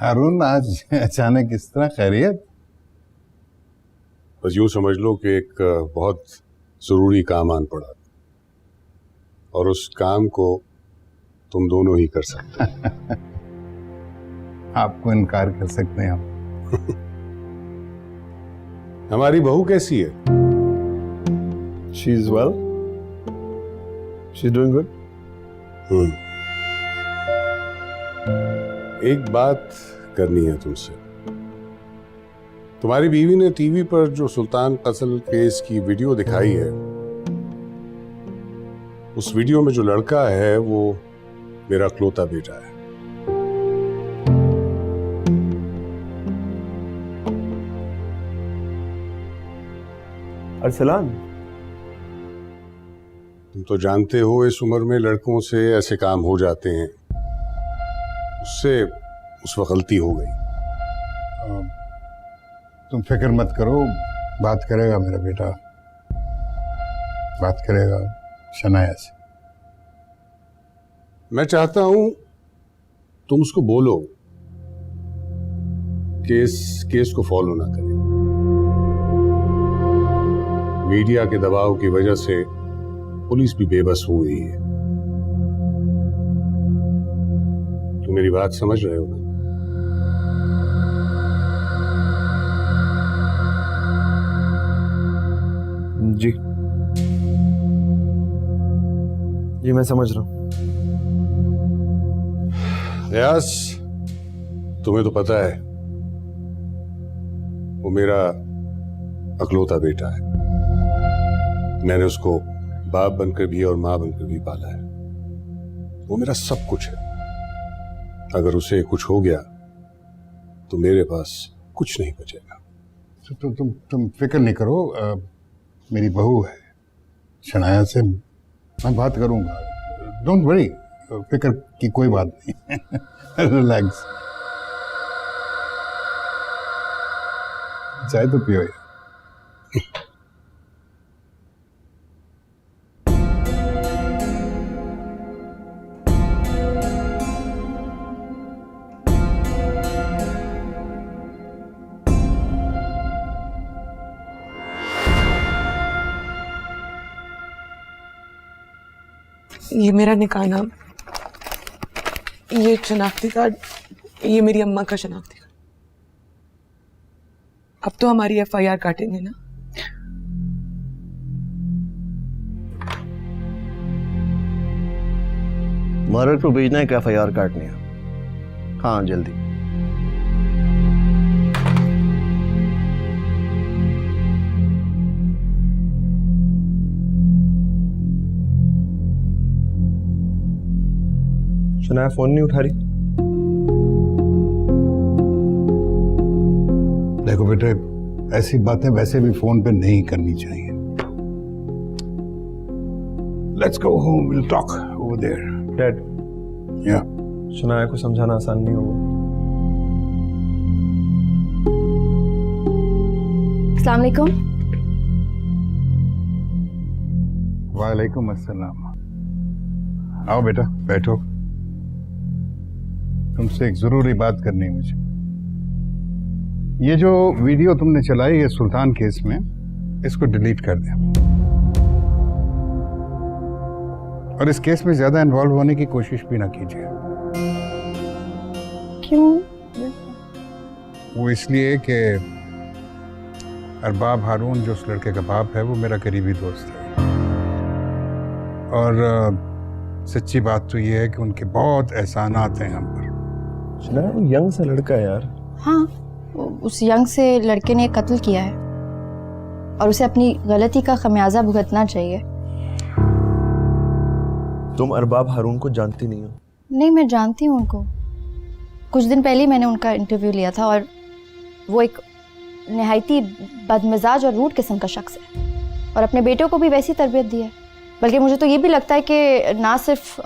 हारून, आज अचानक इस तरह खैरियत? बस यूं समझ लो कि एक बहुत जरूरी काम आन पड़ा और उस काम को तुम दोनों ही कर सकते हो। आपको इनकार कर सकते हैं हम? हमारी बहू कैसी है? She is well. She's doing good. एक बात करनी है तुमसे। तुम्हारी बीवी ने टीवी पर जो सुल्तान कत्ल केस की वीडियो दिखाई है, उस वीडियो में जो लड़का है वो मेरा इकलौता बेटा है। अरसलान, तुम तो जानते हो इस उम्र में लड़कों से ऐसे काम हो जाते हैं। उससे उस वक्त गलती हो गई। तुम फिक्र मत करो, बात करेगा मेरा बेटा, बात करेगा शनाया से। मैं चाहता हूं तुम उसको बोलो केस को फॉलो ना करे। मीडिया के दबाव की वजह से पुलिस भी बेबस हो गई है। तुम मेरी बात समझ रहे हो ना? जी जी, मैं समझ रहा हूं। रियाज, तुम्हें तो पता है वो मेरा इकलौता बेटा है। मैंने उसको बाप बनकर भी और मां बनकर भी पाला है। वो मेरा सब कुछ है। अगर उसे कुछ हो गया तो मेरे पास कुछ नहीं बचेगा। तुम फिक्र नहीं करो, मेरी बहू है शनाया से, मैं बात करूंगा। डोंट वरी, फिक्र की कोई बात नहीं। रिलैक्स। चाय तो पियो यार। ये मेरा निकाहनामा, ये शनाख्ती कार्ड, ये मेरी अम्मा का शनाख्ती कार्ड। अब तो हमारी FIR काटेंगे ना? मर्डर को भेजना है कि FIR काटनी है? हाँ, जल्दी। शनाया फोन नहीं उठा रही। देखो बेटे, ऐसी बातें वैसे भी फोन पे नहीं करनी चाहिए। Let's go home, will talk over there. Dad, या शनाया को समझाना आसान नहीं होगा। अस्सलाम वालेकुम। वालेकुम अस्सलाम। आओ बेटा, बैठो। तुमसे एक जरूरी बात करनी है मुझे। ये जो वीडियो तुमने चलाई है सुल्तान केस में, इसको डिलीट कर दें और इस केस में ज्यादा इन्वॉल्व होने की कोशिश भी ना कीजिए। क्यों? वो इसलिए कि अरबाब हारून जो उस लड़के का बाप है वो मेरा करीबी दोस्त है और सच्ची बात तो ये है कि उनके बहुत एहसानात हैं हम पर। शनाया, वो यंग सा लड़का है यार। हाँ, उस यंग से लड़के ने कत्ल किया है और उसे अपनी गलती का खमियाजा भुगतना चाहिए। तुम अरबाब हारून को जानती नहीं हो? नहीं, मैं जानती हूँ उनको। कुछ दिन पहले ही मैंने उनका इंटरव्यू लिया था और वो एक निहायती बदमिजाज और रूड किस्म का शख्स है और अपने बेटे को भी वैसी तरबियत दी है। बल्कि मुझे तो ये भी लगता है कि ना सिर्फ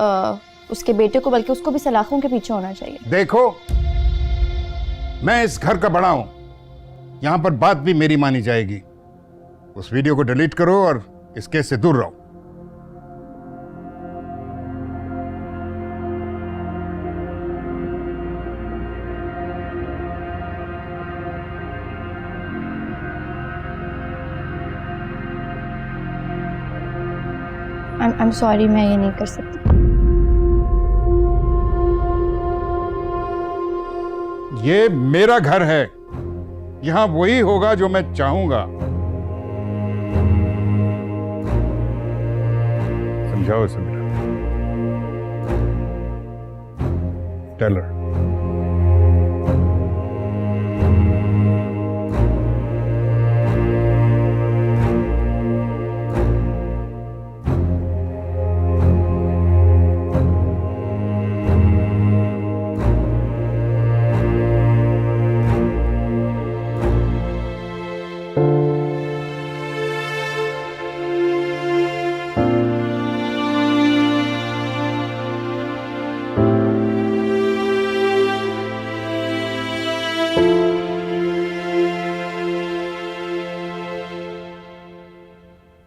उसके बेटे को बल्कि उसको भी सलाखों के पीछे होना चाहिए। देखो, मैं इस घर का बड़ा हूं, यहां पर बात भी मेरी मानी जाएगी। उस वीडियो को डिलीट करो और इस केस से दूर रहो। I'm sorry, मैं ये नहीं कर सकती। ये मेरा घर है, यहां वही होगा जो मैं चाहूंगा। समझाओ समीरा। Tell her.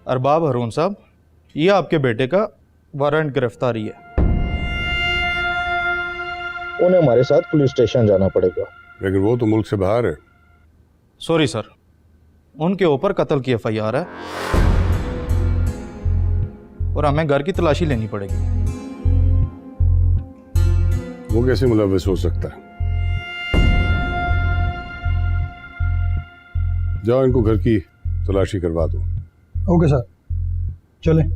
अरबाब हारून साहब, ये आपके बेटे का वारंट गिरफ्तारी है। उन्हें हमारे साथ पुलिस स्टेशन जाना पड़ेगा। लेकिन वो तो मुल्क से बाहर है। सॉरी सर, उनके ऊपर कत्ल की एफआईआर है और हमें घर की तलाशी लेनी पड़ेगी। वो कैसे मुलविस हो सकता है? जाओ इनको घर की तलाशी करवा दो। ओके सर, चलें।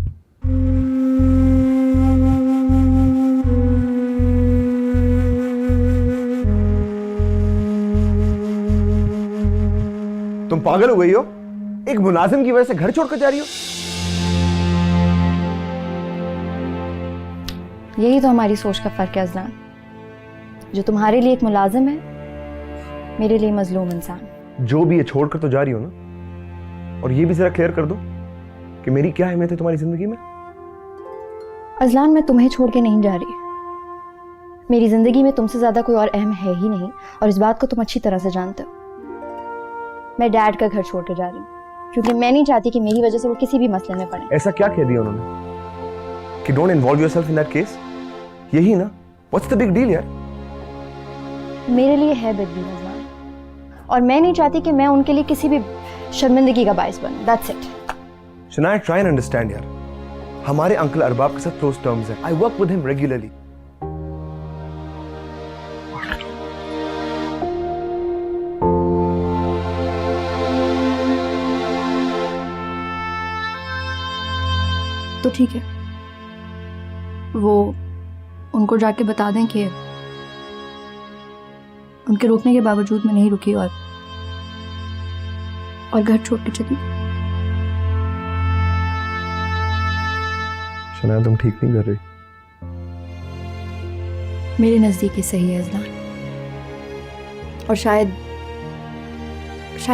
तुम पागल हो गई हो? एक मुलाजिम की वजह से घर छोड़कर जा रही हो? यही तो हमारी सोच का फर्क है अजलान। जो तुम्हारे लिए एक मुलाजिम है, मेरे लिए मजलूम इंसान। जो भी ये छोड़कर तो जा रही हो ना, और ये भी जरा क्लियर कर दो कि मेरी क्या अहमियत है तुम्हारी जिंदगी में। अजलान, मैं तुम्हें छोड़ के नहीं जा रही। मेरी जिंदगी में तुमसे ज्यादा कोई और अहम है ही नहीं, और इस बात को तुम अच्छी तरह से जानते हो। मैं डैड का घर छोड़ के जा रही हूँ क्योंकि मैं नहीं चाहती कि मेरी वजह से वो किसी भी मसले में पड़े। ऐसा क्या कह दिया उन्होंने कि don't involve yourself in that case? यही ना? व्हाट्स द बिग डील यार? मेरे लिए है बिग डील अजलान, और मैं नहीं चाहती कि मैं उनके लिए किसी भी शर्मिंदगी का बायस बनूं। That's it. Shanaya, try and understand यार। हमारे अंकल अरबाब के साथ क्लोज टर्म्स है। I work with him regularly. तो ठीक है, वो उनको जाके बता दें कि उनके रोकने के बावजूद मैं नहीं रुकी और घर छोड़ के चली। शनाया, तुम ठीक नहीं कर रही। मेरे नजदीक ही सही है अजलान, और शायद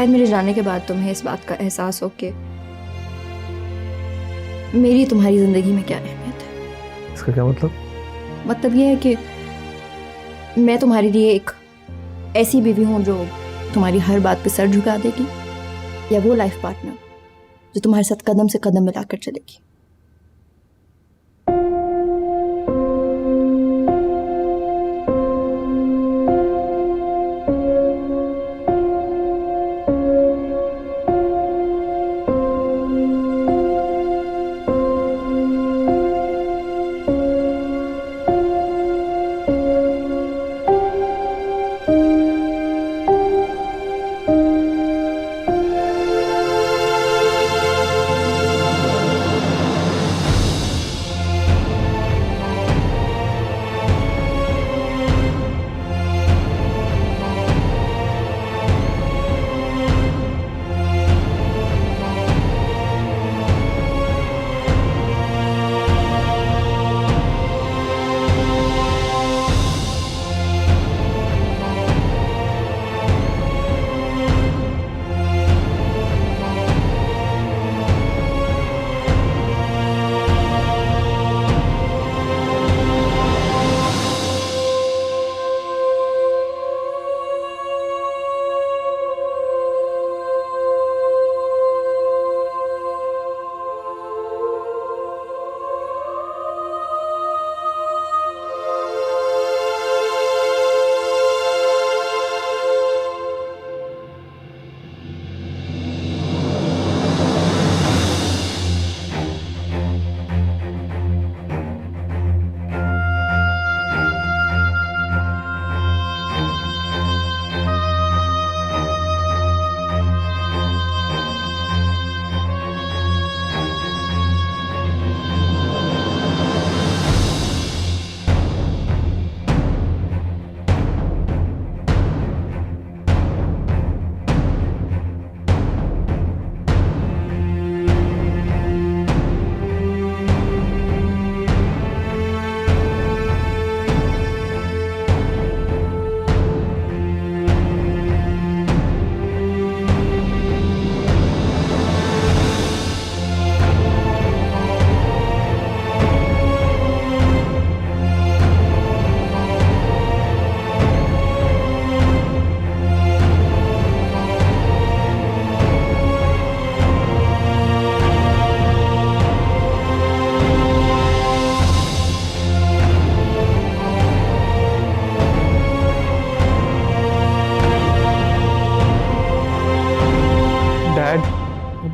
मेरे जाने के बाद तुम्हें इस बात का एहसास हो कि मेरी तुम्हारी जिंदगी में क्या अहमियत है। इसका क्या मतलब? मतलब ये है कि मैं तुम्हारे लिए एक ऐसी बीवी हूं जो तुम्हारी हर बात पे सर झुका देगी, या वो लाइफ पार्टनर जो तुम्हारे साथ कदम से कदम मिलाकर चलेगी।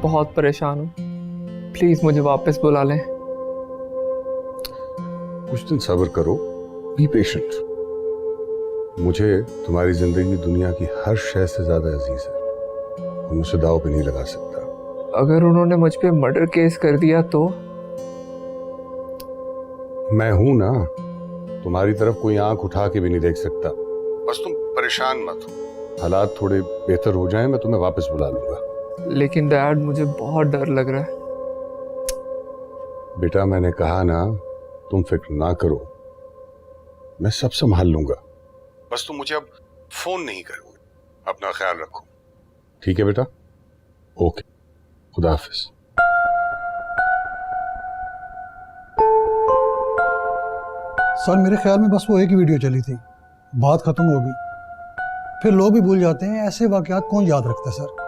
बहुत परेशान हूँ, प्लीज मुझे वापस बुला लें। कुछ दिन सब्र करो, बी पेशेंट। मुझे तुम्हारी जिंदगी दुनिया की हर शय से ज्यादा अजीज है, तुम उसे दाव पे नहीं लगा सकता। अगर उन्होंने मुझ पे मर्डर केस कर दिया तो? मैं हूं ना, तुम्हारी तरफ कोई आंख उठा के भी नहीं देख सकता। बस तुम परेशान मत हो, हालात थोड़े बेहतर हो जाएं, मैं तुम्हें वापस बुला लूंगा। लेकिन डैड मुझे बहुत डर लग रहा है। बेटा मैंने कहा ना, तुम फिक्र ना करो, मैं सब संभाल लूंगा। बस तुम मुझे अब फोन नहीं करोगे। अपना ख्याल रखो, ठीक है बेटा? ओके, खुदा हाफिज। सर मेरे ख्याल में बस वो एक ही वीडियो चली थी, बात खत्म हो गई, फिर लोग भी भूल जाते हैं। ऐसे वाकयात कौन याद रखता है सर?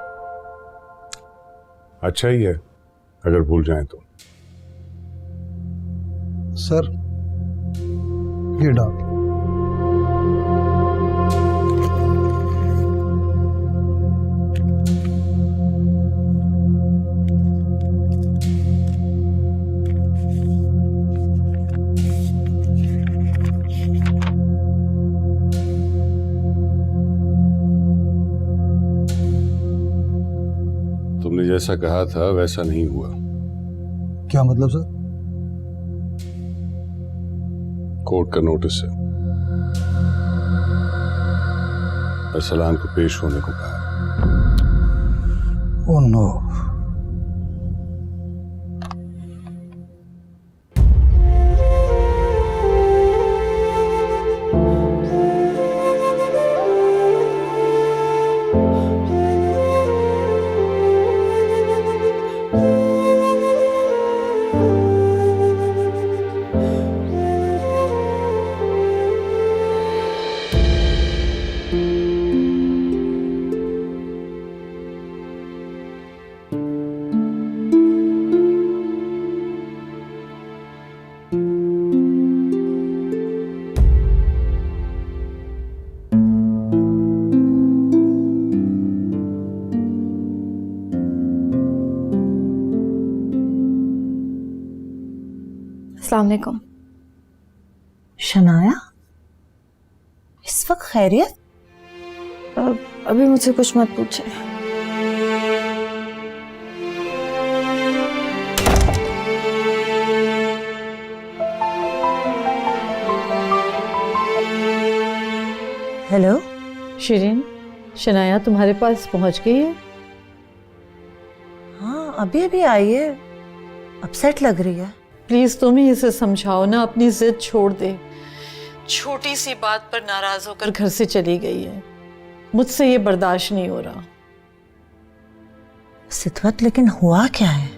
अच्छा ही है अगर भूल जाएं तो। सर ये डाक। तुमने जैसा कहा था वैसा नहीं हुआ। क्या मतलब सर? कोर्ट का नोटिस है, अरसलान को पेश होने को कहा है। Oh no. अस्सलाम वालेकुम। शनाया, इस वक्त खैरियत? अभी मुझसे कुछ मत पूछे। हेलो शिरीन, शनाया तुम्हारे पास पहुंच गई है? हाँ, अभी अभी आई है, अपसेट लग रही है। प्लीज तुम ही इसे समझाओ ना, अपनी जिद छोड़ दे। छोटी सी बात पर नाराज होकर घर से चली गई है, मुझसे ये बर्दाश्त नहीं हो रहा। सितवत, लेकिन हुआ क्या है?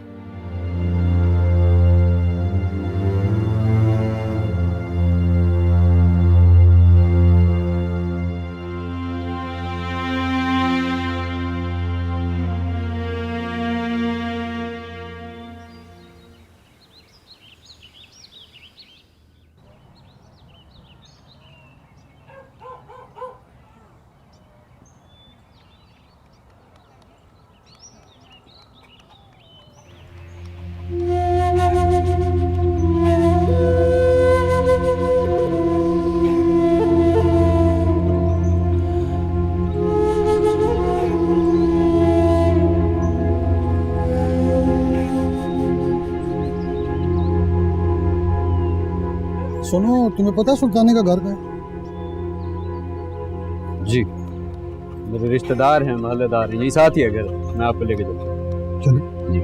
सुनो, तुम्हें पता है सुल्ताने का घर कहाँ है? जी, मेरे रिश्तेदार हैं, मोहल्लेदार हैं, यही साथ ही है घर। मैं आपको लेके चलता हूँ। चलो जी।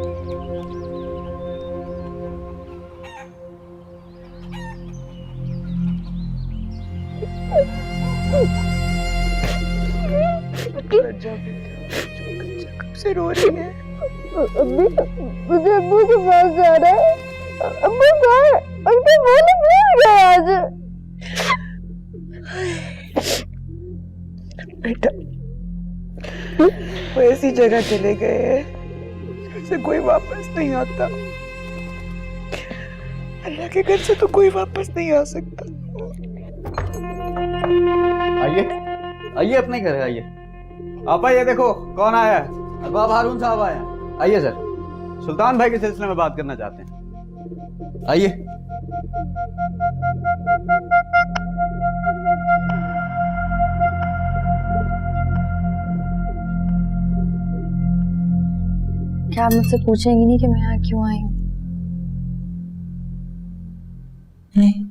कब से रो रही है? अभी मुझे अब्बू के पास जाना है। अब्बू कहाँ है? अब्बू बोले भूल गए आज। बेटा, वो ऐसी जगह चले गए हैं से कोई वापस नहीं आता। अल्लाह के घर से तो कोई वापस नहीं आ सकता। आइए आइए, अपने घर आइए। आप आइए, देखो कौन आया है। अरबाब हारून साहब आए हैं। आइए सर, सुल्तान भाई के सिलसिले में बात करना चाहते हैं। आइए। क्या आप मुझसे पूछेंगी नहीं कि मैं यहाँ क्यों आई हूँ? नहीं।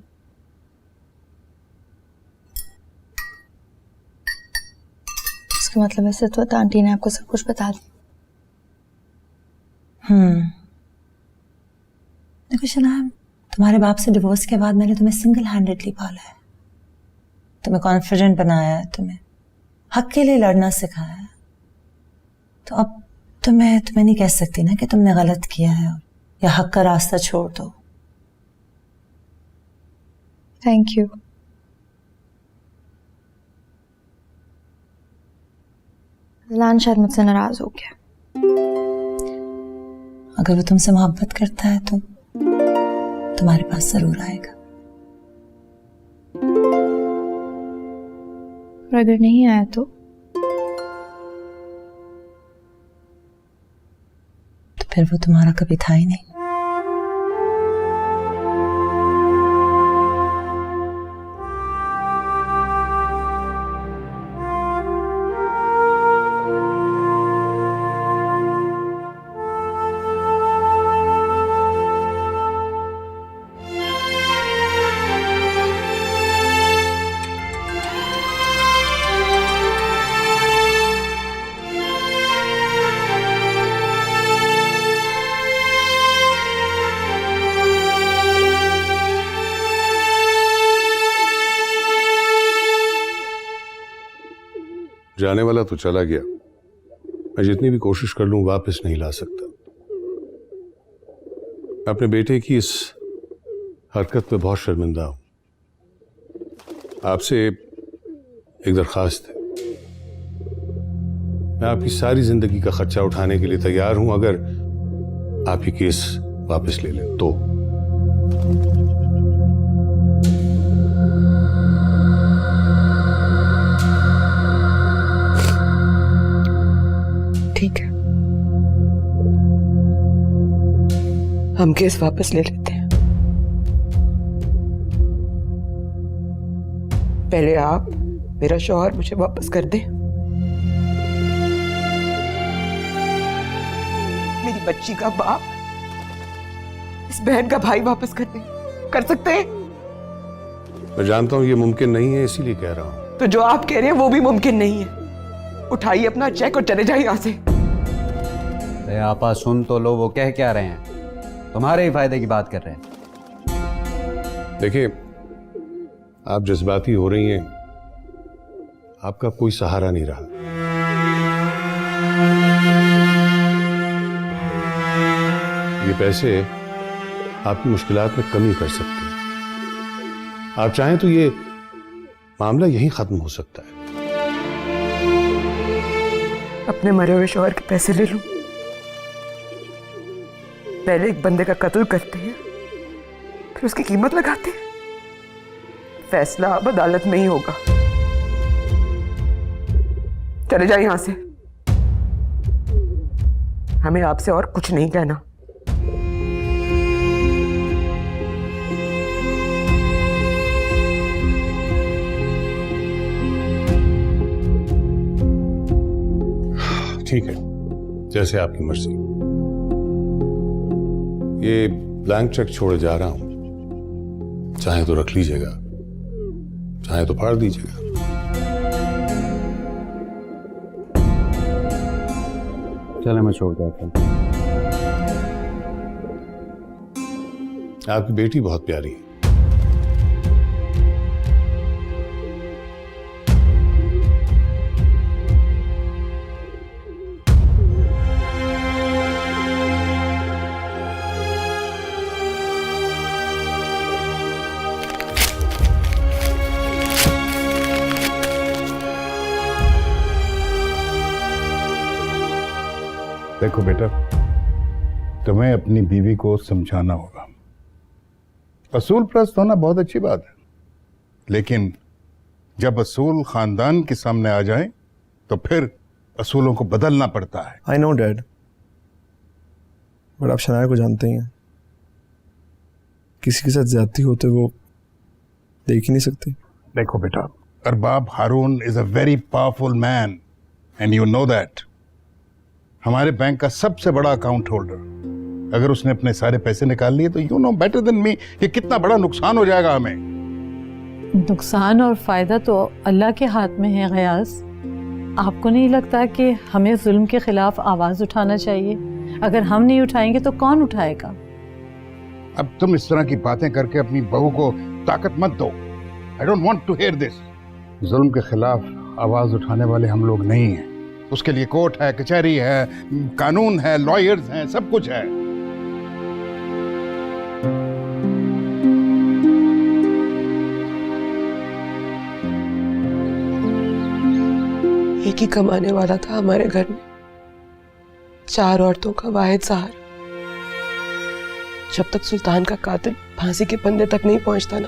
इसका मतलब ऐसे तो आंटी ने आपको सब कुछ बता दिया। देखो शनाया, तुम्हारे बाप से डिवोर्स के बाद मैंने तुम्हें सिंगल हैंडेडली पाला है, तुम्हें कॉन्फिडेंट बनाया है, तुम्हें हक के लिए लड़ना सिखाया है। तो अब तो मैं तुम्हें नहीं कह सकती ना कि तुमने गलत किया है या हक का रास्ता छोड़ दो। Thank you. लान शायद मुझसे नाराज हो गया। अगर वो तुमसे मोहब्बत करता है तो तुम्हारे पास जरूर आएगा। और अगर नहीं आया तो फिर वो तुम्हारा कभी था ही नहीं। जाने वाला तो चला गया, मैं जितनी भी कोशिश कर लूं वापस नहीं ला सकता। अपने बेटे की इस हरकत पे बहुत शर्मिंदा हूं। आपसे एक दरखास्त है, मैं आपकी सारी जिंदगी का खर्चा उठाने के लिए तैयार हूं अगर आप ये केस वापस ले लें तो। ठीक है, हम केस वापस ले लेते हैं। पहले आप मेरा शौहर मुझे वापस कर दें, मेरी बच्ची का बाप इस बहन का भाई वापस कर दें। कर सकते हैं? मैं जानता हूं ये मुमकिन नहीं है, इसीलिए कह रहा हूं। तो जो आप कह रहे हैं वो भी मुमकिन नहीं है। उठाइए अपना चेक और चले जाइए यहां से। आपा सुन तो लो, वो कह क्या रहे हैं? तुम्हारे ही फायदे की बात कर रहे हैं। देखिए, आप जज्बाती हो रही हैं, आपका कोई सहारा नहीं रहा। ये पैसे आपकी मुश्किलात में कमी कर सकते हैं। आप चाहें तो ये मामला यहीं खत्म हो सकता है। अपने मरे हुए शौहर के पैसे ले लूं? पहले एक बंदे का कत्ल करते हैं, फिर उसकी कीमत लगाते हैं। फैसला अब अदालत में ही होगा। चले जाइए यहां से, हमें आपसे और कुछ नहीं कहना। ठीक है, जैसे आपकी मर्जी। ये ब्लैंक चेक छोड़े जा रहा हूं, चाहे तो रख लीजिएगा, चाहे तो फाड़ दीजिएगा। चले, मैं छोड़ देता हूं। आपकी बेटी बहुत प्यारी है। देखो बेटा, तुम्हें अपनी बीवी को समझाना होगा। असूल परस्त होना बहुत अच्छी बात है, लेकिन जब असूल खानदान के सामने आ जाए तो फिर असूलों को बदलना पड़ता है। आई नो डैड, बट आप शनाया को जानते ही हैं, किसी के साथ ज्यादती होते वो देख ही नहीं सकती। देखो बेटा, Arbab Haroon is a very powerful man and you know that. हमारे बैंक का सबसे बड़ा अकाउंट होल्डर, अगर उसने अपने सारे पैसे निकाल लिए तो you know better than me कि कितना बड़ा नुकसान हो जाएगा हमें। नुकसान और फायदा तो अल्लाह के हाथ में है गयास। आपको नहीं लगता कि हमें जुल्म के खिलाफ आवाज उठाना चाहिए? अगर हम नहीं उठाएंगे तो कौन उठाएगा? अब तुम इस तरह की बातें करके अपनी बहू को ताकत मत दो। I don't want to hear this. जुल्म के खिलाफ आवाज उठाने वाले हम लोग नहीं हैं। उसके लिए कोर्ट है, कचहरी है, कानून है, लॉयर्स हैं, सब कुछ है। एक ही कमाने वाला था हमारे घर में, 4 औरतों का वाहिद सहारा। जब तक सुल्तान का कातिल फांसी के फंदे तक नहीं पहुंचता ना,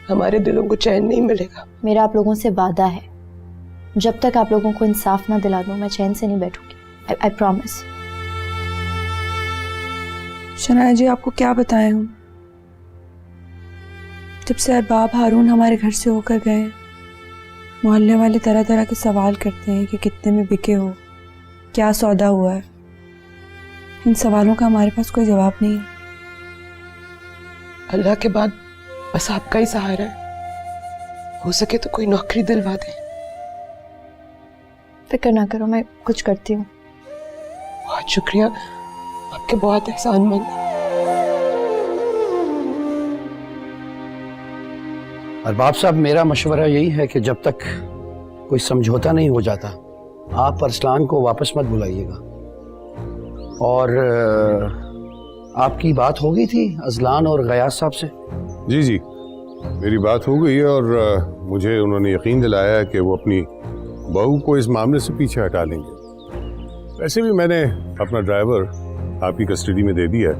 हमारे दिलों को चैन नहीं मिलेगा। मेरा आप लोगों से वादा है, जब तक आप लोगों को इंसाफ ना दिला दूं मैं चैन से नहीं बैठूंगी। I promise. शनाया जी, आपको क्या बताएं हम, जब से अरबाब हारून हमारे घर से होकर गए, मोहल्ले वाले तरह तरह के सवाल करते हैं कि कितने में बिके हो, क्या सौदा हुआ है। इन सवालों का हमारे पास कोई जवाब नहीं है। अल्लाह के बाद बस आपका ही सहारा है। हो सके तो कोई नौकरी दिलवा दे। फिक्र ना करो, मैं कुछ करती हूँ। बहुत शुक्रिया, आपके बहुत एहसानमंद। अरबाब साहब, मेरा मशवरा यही है कि जब तक कोई समझौता नहीं हो जाता आप अरसलान को वापस मत बुलाइएगा। और आपकी बात हो गई थी अजलान और गयास साहब से? जी जी, मेरी बात हो गई है और मुझे उन्होंने यकीन दिलाया कि वो अपनी बहू को इस मामले से पीछे हटा लेंगे। वैसे भी मैंने अपना ड्राइवर आपकी कस्टडी में दे दिया है,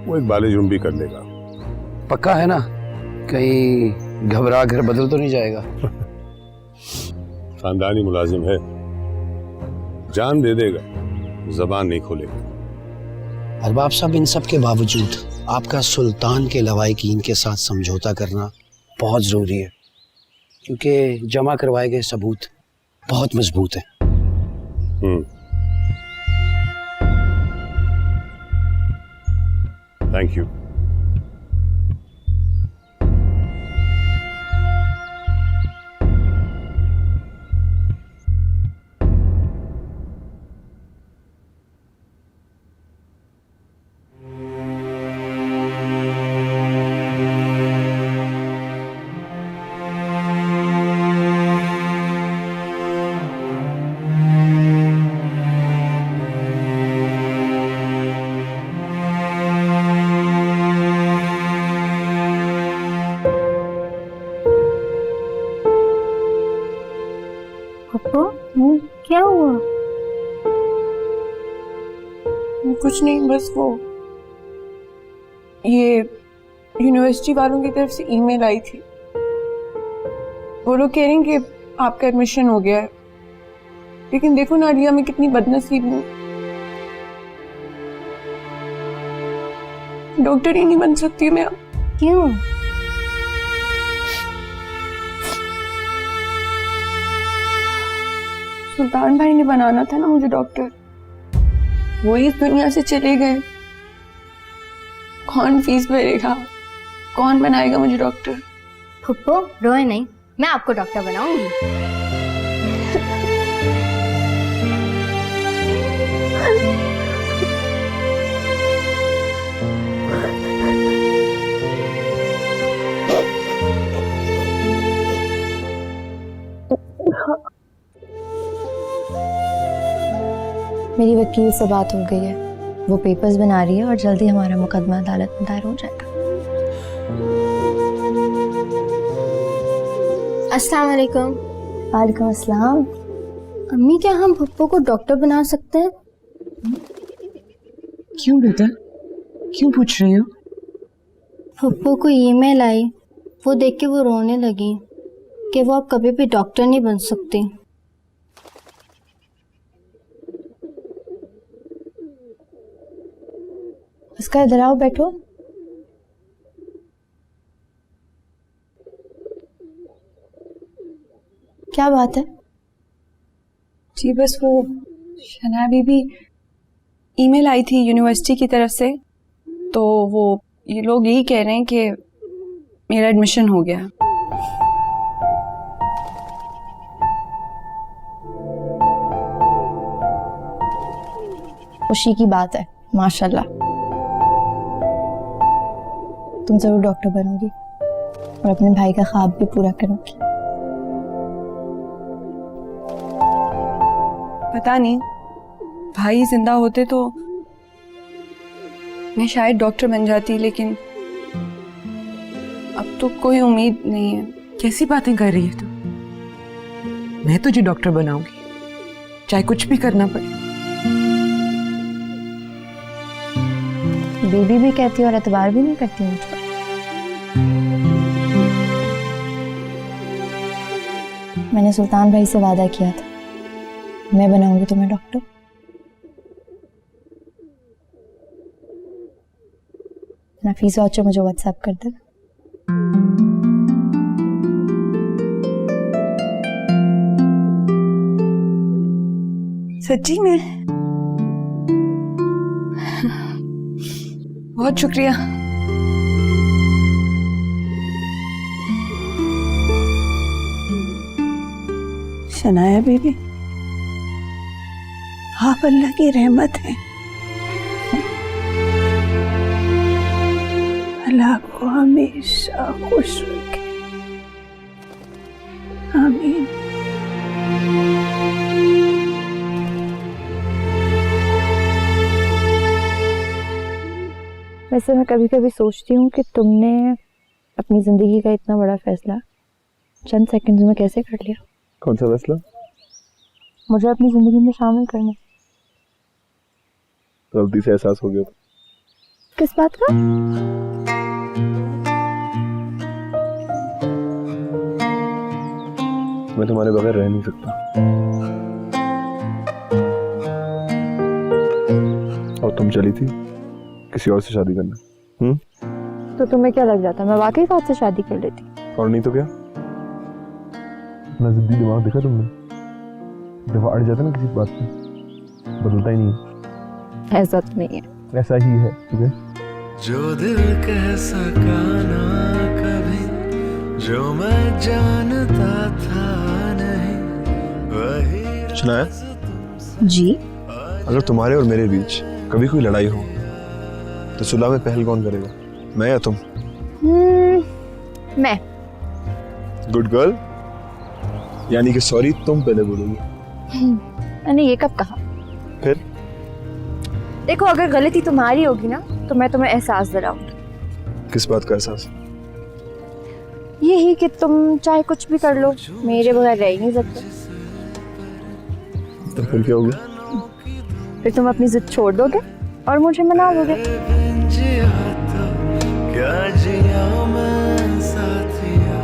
वो एक बाले जुर्म भी कर लेगा। पक्का है ना? कहीं घबरा घर बदल तो नहीं जाएगा? खानदानी मुलाजिम है, जान दे देगा, जबान नहीं खोलेगा। अरबाब साहब, इन सब के बावजूद आपका सुल्तान के लवाहिकीन के साथ समझौता करना बहुत जरूरी है, क्योंकि जमा करवाए गए सबूत बहुत मजबूत है। Thank you. क्या हुआ? कुछ नहीं, बस वो ये यूनिवर्सिटी वालों की तरफ से ईमेल आई थी। वो लोग कह रहे हैं कि आपका एडमिशन हो गया है, लेकिन देखो ना आलिया, मैं कितनी बदनसीब हूँ, डॉक्टर ही नहीं बन सकती मैं अब। क्यों? सुल्तान भाई ने बनाना था ना मुझे डॉक्टर, वो इस दुनिया से चले गए। कौन फीस भरेगा, कौन बनाएगा मुझे डॉक्टर? फुप्पो रोए नहीं, मैं आपको डॉक्टर बनाऊंगी। मेरी वकील से बात हो गई है, वो पेपर्स बना रही है और जल्दी हमारा मुकदमा अदालत में दायर हो जाएगा। अस्सलाम वालेकुम। वालेकुम अस्सलाम। अम्मी, क्या हम पप्पू को डॉक्टर बना सकते हैं? क्यों बेटा, क्यों पूछ रही हो? पप्पू को ईमेल आई, वो देख के वो रोने लगी कि वो अब कभी भी डॉक्टर नहीं बन सकती। इसका इधर आओ, बैठो। क्या बात है? जी बस वो शना बीबी ईमेल आई थी यूनिवर्सिटी की तरफ से, तो वो ये लोग यही कह रहे हैं कि मेरा एडमिशन हो गया। खुशी की बात है, माशाल्लाह। तुम जरूर डॉक्टर बनोगी और अपने भाई का ख्वाब भी पूरा करोगी। पता नहीं, भाई जिंदा होते तो मैं शायद डॉक्टर बन जाती, लेकिन अब तो कोई उम्मीद नहीं है। कैसी बातें कर रही है तू? मैं तुझे डॉक्टर बनाऊंगी, चाहे कुछ भी करना पड़े। बीबी भी कहती है और एतबार भी नहीं करती मुझ पर। मैंने सुल्तान भाई से वादा किया था, मैं बनाऊंगी तुम्हें डॉक्टर। अपना फीस वाउचर मुझे व्हाट्सएप कर दे। सच्ची में? बहुत शुक्रिया। शनाया बीबी, आप अल्लाह की रहमत है। अल्लाह को हमेशा खुश रखे। आमीन। वैसे मैं कभी कभी सोचती हूँ कि तुमने अपनी जिंदगी का इतना बड़ा फैसला चंद सेकंड्स में कैसे कर लिया। कौन सा फैसला? मुझे अपनी जिंदगी में शामिल करना। गलती से एहसास हो गया। किस बात का? मैं तुम्हारे बगैर रह नहीं सकता, और तुम चली थी किसी और से शादी करना। तो तुम्हें क्या लग जाता मैं वाकई फात से शादी कर लेती? और नहीं तो क्या? अपना जिद्दी दिमाग देखा तुमने? जब अड़ जाता ना किसी बात पे, बदलता ही नहीं। ऐसा तो नहीं है। ऐसा ही है। ठीक है? जो दिल कह सका ना कभी, जो मैं जानता था नहीं, वही। शनाया जी, अगर तुम्हारे और मेरे बीच कभी कोई लड़ाई हो तो सुलह में पहल कौन करेगा, मैं या तुम? मैं। Good girl. यानी कि सॉरी तुम पहले बोलोगी। मैंने ये कब कहा? फिर देखो, अगर गलती तुम्हारी होगी ना तो मैं तुम्हें एहसास दिलाऊंगी। किस बात का एहसास? यही कि तुम चाहे कुछ भी कर लो, मेरे बगैर रह ही नहीं सकते। तो फिर क्या होगा? फिर तुम अपनी जिद छोड़ दोगे और मुझे मना लोगे। क्या जिया मैं साथिया,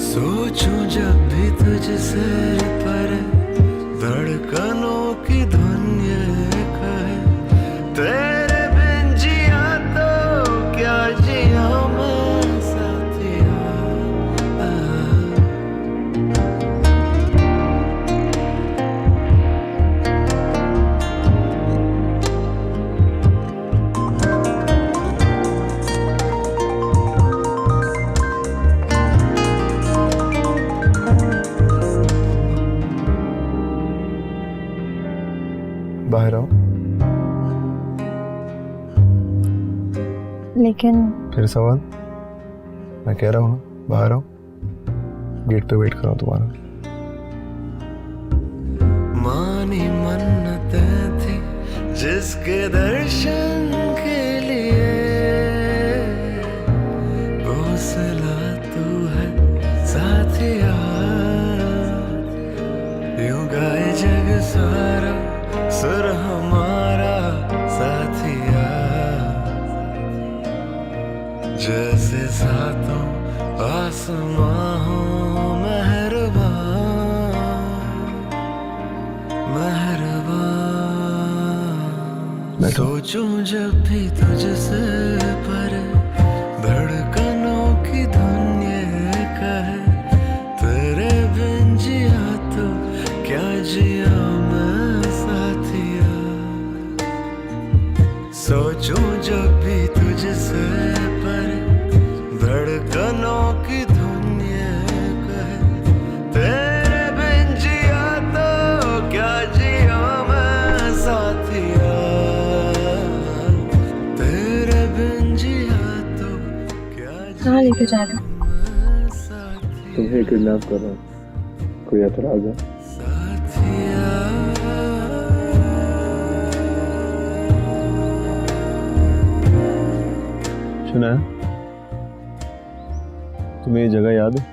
सोचूं जब भी तुझसे पर धड़कनों की धुन ये कहे, तेरे बिन जिया तो क्या जिया मैं साथिया। बाहर आओ। लेकिन फिर सवाल? मैं कह रहा हूँ ना, बाहर आओ। गेट पे वेट कर रहा हूँ तुम्हारा। मानी मन्नतें थी जिसके दर्शन के लिए, वो सिला तू है साथिया। यूं गाए जग सारा सुर हमारा साथिया, जैसे सातों आसमां हो मेहरबान मेहरबान। सोचूं जब भी तुझसे पर धड़कनों की धुन ये कहे तेरे बिन जिया तो क्या जिया मैं साथिया। सोचूं जब भी तुझसे पर धड़कनों की धुन ये कहे तेरे बिन जिया तो क्या जिया मैं साथिया। तेरे बिन जिया तो क्या कहाँ लेके जा रहे हो? तुम्हें किडनैप कर रहा हूँ, कोई एतराज है? सुना है? तुम्हें ये जगह याद है?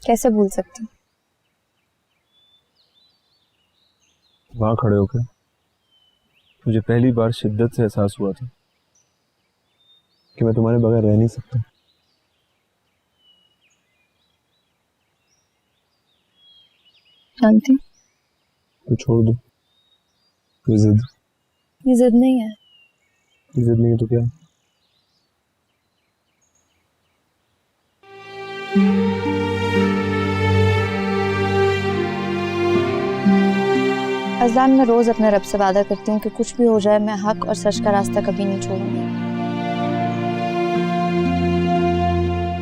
कैसे भूल सकती हूँ? वहां खड़े होकर मुझे पहली बार शिद्दत से एहसास हुआ था कि मैं तुम्हारे बगैर रह नहीं सकता। जानती हूँ। तो छोड़ दो। कोई जिद? ये जिद नहीं है। जिद नहीं है तो क्या? अज़लान, मैं रोज़ अपने रब से वादा करती हूँ कि कुछ भी हो जाए मैं हक और सच का रास्ता कभी नहीं छोड़ूंगी।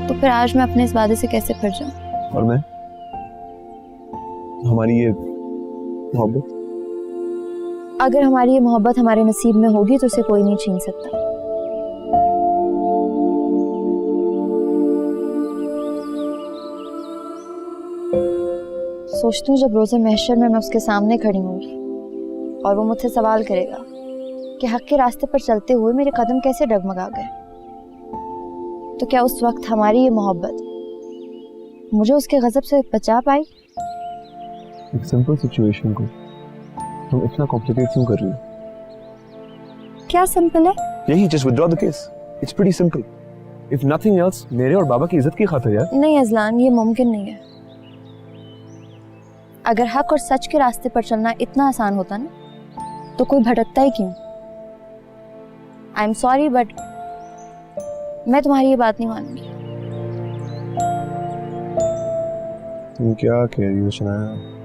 तो फिर आज मैं अपने इस वादे से कैसे फिर जाऊँ? और मैं? हमारी ये मोहब्बत? अगर हमारी ये मोहब्बत हमारे नसीब में होगी तो उसे कोई नहीं छीन सकता। सोचती हूँ जब रोज़े महशर में मैं उसके सामने खड़ी होंगी और वो मुझसे सवाल करेगा कि हक के रास्ते पर चलते हुए मेरे कदम कैसे डगमगा गए, तो क्या उस वक्त हमारी ये मोहब्बत मुझे उसके गजब से बचा पाई? एक सिंपल सिचुएशन को तुम इतना कॉम्प्लिकेट क्यों कर रही हो? क्या सिंपल है? यही, just withdraw the case, it's pretty simple. If nothing else, मेरे और बाबा की इज्जत की खातिर यार। नहीं अज़लान, ये मुमकिन नहीं है। अगर हक और सच के रास्ते पर चलना इतना आसान होता ना तो कोई भटकता ही क्यों? आई एम सॉरी बट मैं तुम्हारी ये बात नहीं मानूंगी। तुम क्या कह रही हो Shanaya?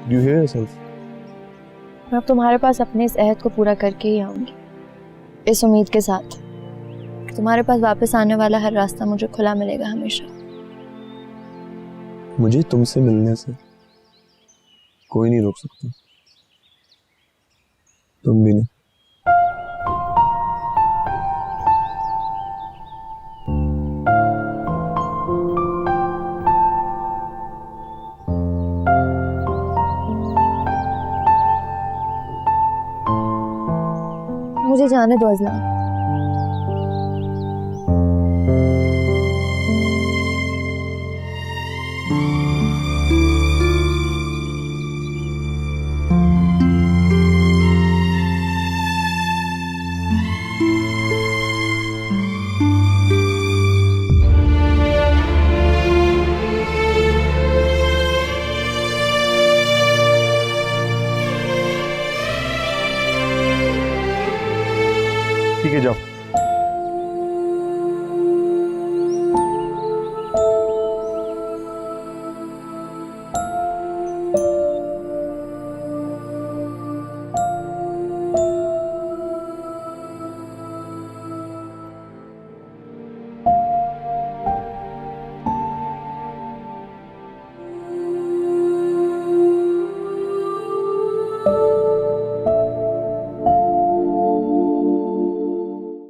Do you hear yourself? मैं अब तुम्हारे पास अपने इस अहद को पूरा करके ही आऊंगी, इस उम्मीद के साथ कि तुम्हारे पास वापस आने वाला हर रास्ता मुझे खुला मिलेगा हमेशा। मुझे तुमसे मिलने से कोई नहीं रोक सकता, तुम भी नहीं। मुझे जाने दो अज़लान। ठीक है, जाओ।